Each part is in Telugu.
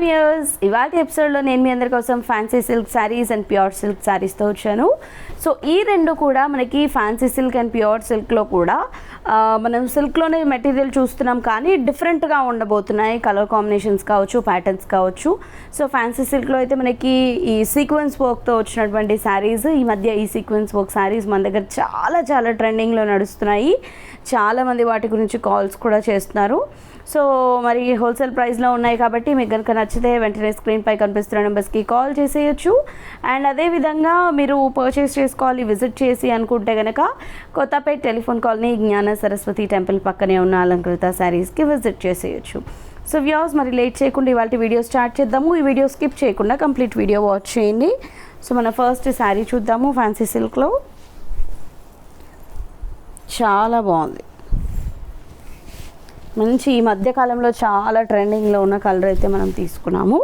వ్యూయర్స్, ఇవాళ ఎపిసోడ్లో నేను మీ అందరి కోసం fancy silk saris and pure silk శారీస్తో వచ్చాను. సో ఈ రెండు కూడా మనకి ఫ్యాన్సీ సిల్క్ అండ్ ప్యూర్ సిల్క్లో కూడా మనం సిల్క్లోనే మెటీరియల్ చూస్తున్నాం, కానీ డిఫరెంట్గా ఉండబోతున్నాయి. కలర్ కాంబినేషన్స్ కావచ్చు, ప్యాటర్న్స్ కావచ్చు. సో ఫ్యాన్సీ సిల్క్లో అయితే మనకి ఈ సీక్వెన్స్ వర్క్తో వచ్చినటువంటి శారీస్, ఈ మధ్య ఈ సీక్వెన్స్ వర్క్ శారీస్ మన దగ్గర చాలా చాలా ట్రెండింగ్లో నడుస్తున్నాయి. చాలామంది వాటి గురించి కాల్స్ కూడా చేస్తున్నారు. సో మరి హోల్సేల్ ప్రైస్లో ఉన్నాయి కాబట్టి మీకు కనుక నచ్చితే వెంటనే స్క్రీన్పై కనిపిస్తున్న నెంబర్స్కి కాల్ చేసేయచ్చు. అండ్ అదేవిధంగా మీరు పర్చేస్ చేసుకోవాలి విజిట్ చేసి అనుకుంటే కనుక కొత్తపేట టెలిఫోన్ కాలనీ జ్ఞాన సరస్వతి టెంపుల్ పక్కనే ఉన్న అలంకృత శారీస్కి విజిట్ చేసేయచ్చు. సో వ్యూవర్స్, మరి లేట్ చేయకుండా ఇవాళ వీడియో స్టార్ట్ చేద్దాము. ఈ వీడియో స్కిప్ చేయకుండా కంప్లీట్ వీడియో వాచ్ చేయండి. సో మన ఫస్ట్ శారీ చూద్దాము. ఫ్యాన్సీ సిల్క్లో చాలా బాగుంది, మంచి ఈ మధ్యకాలంలో చాలా ట్రెండింగ్లో ఉన్న కలర్ అయితే మనం తీసుకున్నాము.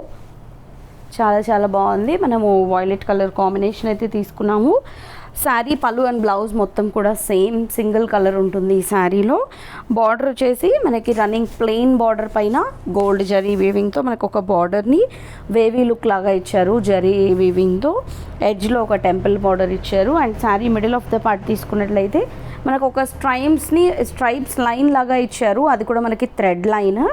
చాలా చాలా బాగుంది. మనము వైలెట్ కలర్ కాంబినేషన్ అయితే తీసుకున్నాము. శారీ పళ్ళు అండ్ బ్లౌజ్ మొత్తం కూడా సేమ్ సింగిల్ కలర్ ఉంటుంది. ఈ శారీలో బార్డర్ వచ్చేసి మనకి రన్నింగ్ ప్లెయిన్ బార్డర్ పైన గోల్డ్ జరీ వీవింగ్తో మనకు ఒక బార్డర్ని వేవీ లుక్ లాగా ఇచ్చారు. జరీ వీవింగ్తో ఎడ్జ్లో ఒక టెంపుల్ బార్డర్ ఇచ్చారు. And sari middle of the part తీసుకున్నట్లయితే మనకు ఒక స్ట్రైప్స్ లైన్ లాగా ఇచ్చారు. అది కూడా మనకి థ్రెడ్ లైన్.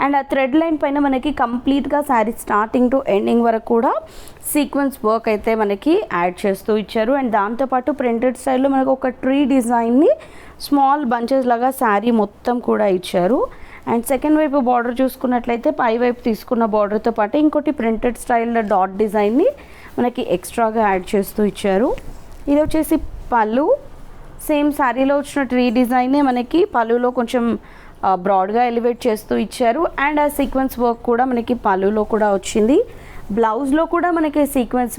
అండ్ ఆ థ్రెడ్ లైన్ పైన మనకి కంప్లీట్గా శారీ స్టార్టింగ్ టు ఎండింగ్ వరకు కూడా సీక్వెన్స్ వర్క్ అయితే మనకి యాడ్ చేస్తూ ఇచ్చారు. అండ్ దాంతోపాటు ప్రింటెడ్ స్టైల్లో మనకు ఒక ట్రీ డిజైన్ని స్మాల్ బంచెస్ లాగా శారీ మొత్తం కూడా ఇచ్చారు. అండ్ సెకండ్ వైపు బార్డర్ చూసుకున్నట్లయితే పై వైపు తీసుకున్న బార్డర్తో పాటు ఇంకోటి ప్రింటెడ్ స్టైల్ డాట్ డిజైన్ని మనకి ఎక్స్ట్రాగా యాడ్ చేస్తూ ఇచ్చారు. ఇది వచ్చేసి పళ్ళు. సేమ్ శారీలో వచ్చిన ట్రీ డిజైనే మనకి పళ్ళులో కొంచెం బ్రాడ్గా ఎలివేట్ చేస్తూ ఇచ్చారు. అండ్ ఆ సీక్వెన్స్ వర్క్ కూడా మనకి పళ్ళులో కూడా వచ్చింది. బ్లౌజ్లో కూడా మనకి సీక్వెన్స్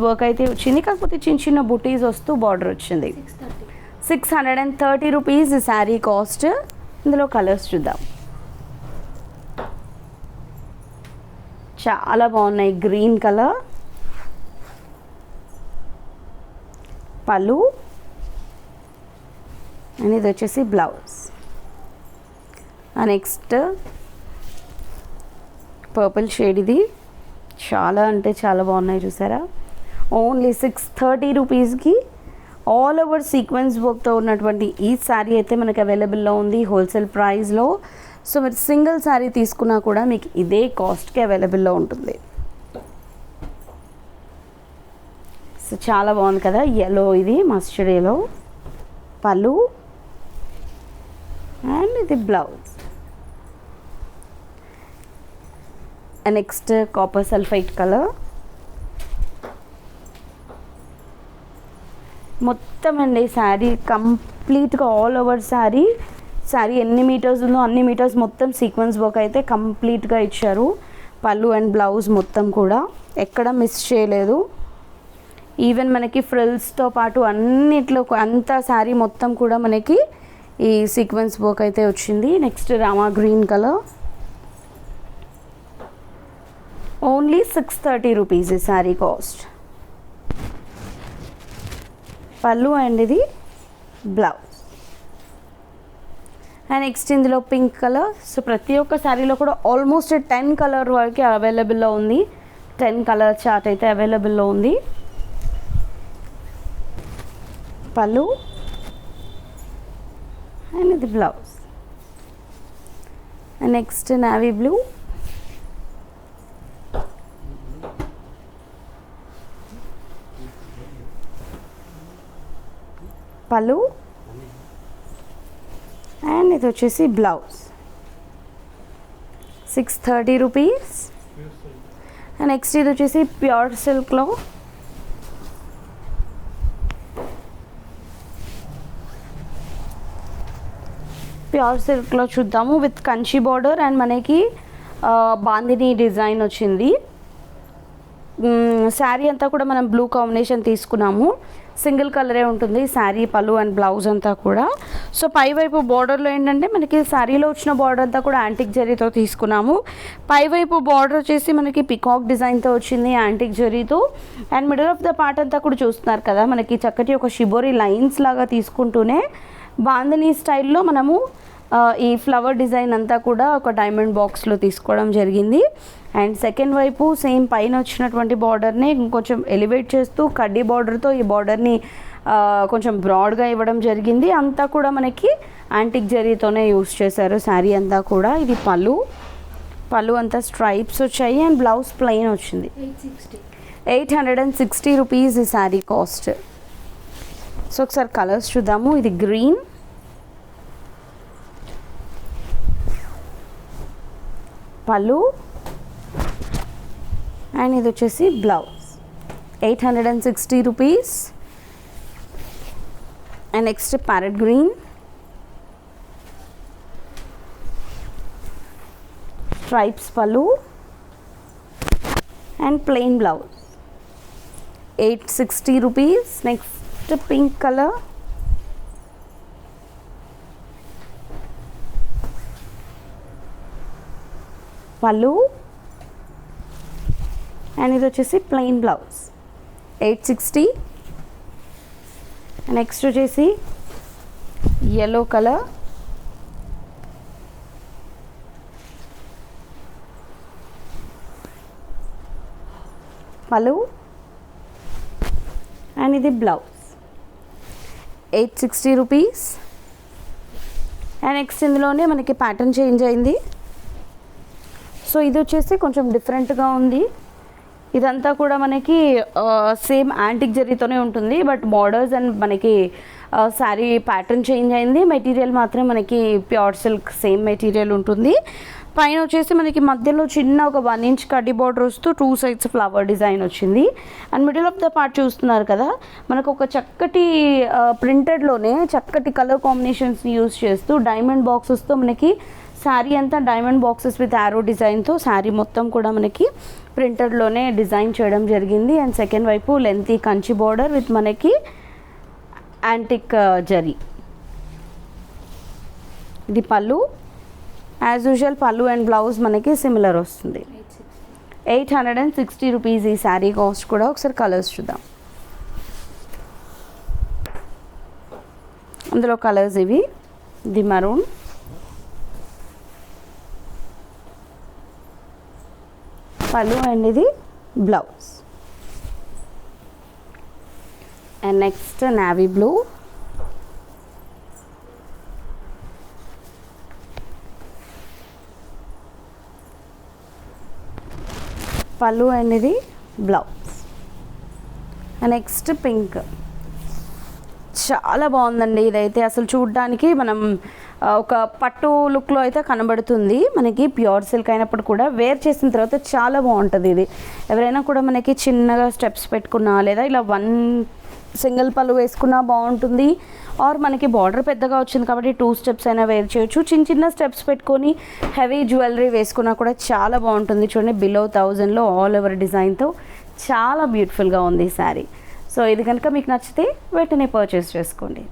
వర్క్ అయితే వచ్చింది, కాకపోతే చిన్న చిన్న బుటీస్ వస్తూ బార్డర్ వచ్చింది. 630 రూపీస్ శారీ కాస్ట్. ఇందులో కలర్స్ చూద్దాం. చాలా బాగున్నాయి. గ్రీన్ కలర్ పళ్ళు, అండ్ ఇది వచ్చేసి బ్లౌజ్. Next purple shade. ఇది చాలా అంటే చాలా బాగున్నాయి, చూసారా? ఓన్లీ 630 రూపీస్కి ఆల్ ఓవర్ సీక్వెన్స్ వర్క్తో ఉన్నటువంటి ఈ శారీ అయితే మనకి అవైలబుల్లో ఉంది హోల్సేల్ ప్రైస్లో. సో మీరు సింగిల్ శారీ తీసుకున్నా కూడా మీకు ఇదే కాస్ట్కి అవైలబుల్లో ఉంటుంది. సో చాలా బాగుంది కదా. ఎల్లో, ఇది మస్టర్డ్ ఎల్లో పళ్ళు, అండ్ ఇది blouse. Next copper sulphite colour. మొత్తం అండి శారీ కంప్లీట్గా ఆల్ ఓవర్ శారీ ఎన్ని మీటర్స్ ఉందో అన్ని మీటర్స్ మొత్తం సీక్వెన్స్ వర్క్ అయితే కంప్లీట్గా ఇచ్చారు. పళ్ళు అండ్ బ్లౌజ్ మొత్తం కూడా ఎక్కడ మిస్ చేయలేదు. ఈవెన్ మనకి ఫ్రిల్స్తో పాటు అన్నిట్లో అంతా శారీ మొత్తం కూడా మనకి ఈ సీక్వెన్స్ వర్క్ అయితే వచ్చింది. Next Rama green colour. Only 630 rupees ఈ శారీ కాస్ట్. పళ్ళు అండ్ ఇది బ్లౌజ్. అండ్ నెక్స్ట్ ఇందులో పింక్ కలర్. సో ప్రతి ఒక్క శారీలో కూడా ఆల్మోస్ట్ 10 కలర్ వరకు అవైలబుల్లో ఉంది. 10 కలర్ చార్ట్ అయితే అవైలబుల్లో ఉంది. పళ్ళు అండ్ ఇది blouse. And next navy blue, పళ్ళు అండ్ ఇది వచ్చేసి బ్లౌజ్. 630 రూపీస్. అండ్ నెక్స్ట్ ఇది వచ్చేసి ప్యూర్ సిల్క్లో చూద్దాము. విత్ కంచి బార్డర్ అండ్ మనకి బాందిని డిజైన్ వచ్చింది. శారీ అంతా కూడా మనం బ్లూ కాంబినేషన్ తీసుకున్నాము. సింగిల్ కలరే ఉంటుంది శారీ పళ్ళు అండ్ బ్లౌజ్ అంతా కూడా. సో పైవైపు బార్డర్లో ఏంటంటే మనకి శారీలో వచ్చిన బార్డర్ అంతా కూడా యాంటిక్ జరీతో తీసుకున్నాము. పైవైపు బార్డర్ వచ్చేసి మనకి పికాక్ డిజైన్తో వచ్చింది యాంటిక్ జరీతో. And middle of the part అంతా కూడా చూస్తున్నారు కదా, మనకి చక్కటి ఒక షిబోరి లైన్స్ లాగా తీసుకుంటూనే బాందిని స్టైల్లో మనము ఈ ఫ్లవర్ డిజైన్ అంతా కూడా ఒక డైమండ్ బాక్స్లో తీసుకోవడం జరిగింది. అండ్ సెకండ్ వైపు సేమ్ పైన వచ్చినటువంటి బార్డర్ని ఇంకొంచెం ఎలివేట్ చేస్తూ కడ్డీ బార్డర్తో ఈ బార్డర్ని కొంచెం బ్రాడ్గా ఇవ్వడం జరిగింది. అంతా కూడా మనకి యాంటిక్ జరీతోనే యూస్ చేశారు శారీ అంతా కూడా. ఇది పళ్ళు అంతా స్ట్రైప్స్ వచ్చాయి అండ్ బ్లౌజ్ ప్లెయిన్ వచ్చింది. 860 రూపీస్ ఈ శారీ కాస్ట్. సో ఒకసారి కలర్స్ చూద్దాము. ఇది గ్రీన్, పళ్ళు అండ్ ఇది వచ్చేసి blouse. 860 rupees. And next parrot green, stripes పళ్ళు and plain blouse. 860 rupees. Next pink colour, పళ్ళు అండ్ ఇది వచ్చేసి ప్లెయిన్ బ్లౌజ్. 860. నెక్స్ట్ వచ్చేసి yellow కలర్, పళ్ళు అండ్ ఇది బ్లౌజ్. 860 రూపీస్. అండ్ నెక్స్ట్ ఇందులోనే మనకి ప్యాటర్న్ చేంజ్ అయింది. సో ఇది వచ్చేసి కొంచెం డిఫరెంట్గా ఉంది. ఇదంతా కూడా మనకి సేమ్ యాంటిక్ జరీతోనే ఉంటుంది, బట్ బార్డర్స్ అండ్ మనకి శారీ ప్యాటర్న్ చేంజ్ అయింది. మెటీరియల్ మాత్రం మనకి ప్యూర్ సిల్క్ సేమ్ మెటీరియల్ ఉంటుంది. పైన వచ్చేసి మనకి మధ్యలో చిన్న ఒక 1 ఇంచ్ కడ్డీ బార్డర్ వస్తూ 2 సైడ్స్ ఫ్లవర్ డిజైన్ వచ్చింది. And middle of the part చూస్తున్నారు కదా, మనకు ఒక చక్కటి ప్రింటెడ్లోనే చక్కటి కలర్ కాంబినేషన్స్ని యూస్ చేస్తూ డైమండ్ బాక్సెస్తో మనకి శారీ అంతా డైమండ్ బాక్సెస్ విత్ యారో డిజైన్తో శారీ మొత్తం కూడా మనకి ప్రింటెడ్లోనే డిజైన్ చేయడం జరిగింది. అండ్ సెకండ్ వైపు లెంతీ కంచి బార్డర్ విత్ మనకి యాంటిక్ జరీ. ఇది పళ్ళు. యాజ్ యూజువల్ పళ్ళు అండ్ బ్లౌజ్ మనకి సిమిలర్ వస్తుంది. 860 రూపీస్ ఈ శారీ కాస్ట్ కూడా. ఒకసారి కలర్స్ చూద్దాం. అందులో కలర్స్ ఇవి. ఇది మరూన్, పళ్ళు అండ్ ఇది blouse. And next navy blue, పళ్ళు అండ్ ఇది బ్లౌజ్. And next pink. చాలా బాగుందండి ఇదైతే. అసలు చూడడానికి మనం ఒక పట్టు లుక్లో అయితే కనబడుతుంది. మనకి ప్యూర్ సిల్క్ అయినప్పుడు కూడా వేర్ చేసిన తర్వాత చాలా బాగుంటుంది ఇది. ఎవరైనా కూడా మనకి చిన్నగా స్టెప్స్ పెట్టుకున్నా లేదా ఇలా 1 సింగిల్ పళ్ళు వేసుకున్నా బాగుంటుంది. ఆర్ మనకి బార్డర్ పెద్దగా వచ్చింది కాబట్టి 2 స్టెప్స్ అయినా వేర్ చేయొచ్చు. చిన్న స్టెప్స్ పెట్టుకొని హెవీ జ్యువెలరీ వేసుకున్నా కూడా చాలా బాగుంటుంది. చూడండి, బిలో 1000లో ఆల్ ఓవర్ డిజైన్తో చాలా బ్యూటిఫుల్గా ఉంది ఈ శారీ. సో ఇది కనుక మీకు నచ్చితే వెంటనే పర్చేస్ చేసుకోండి.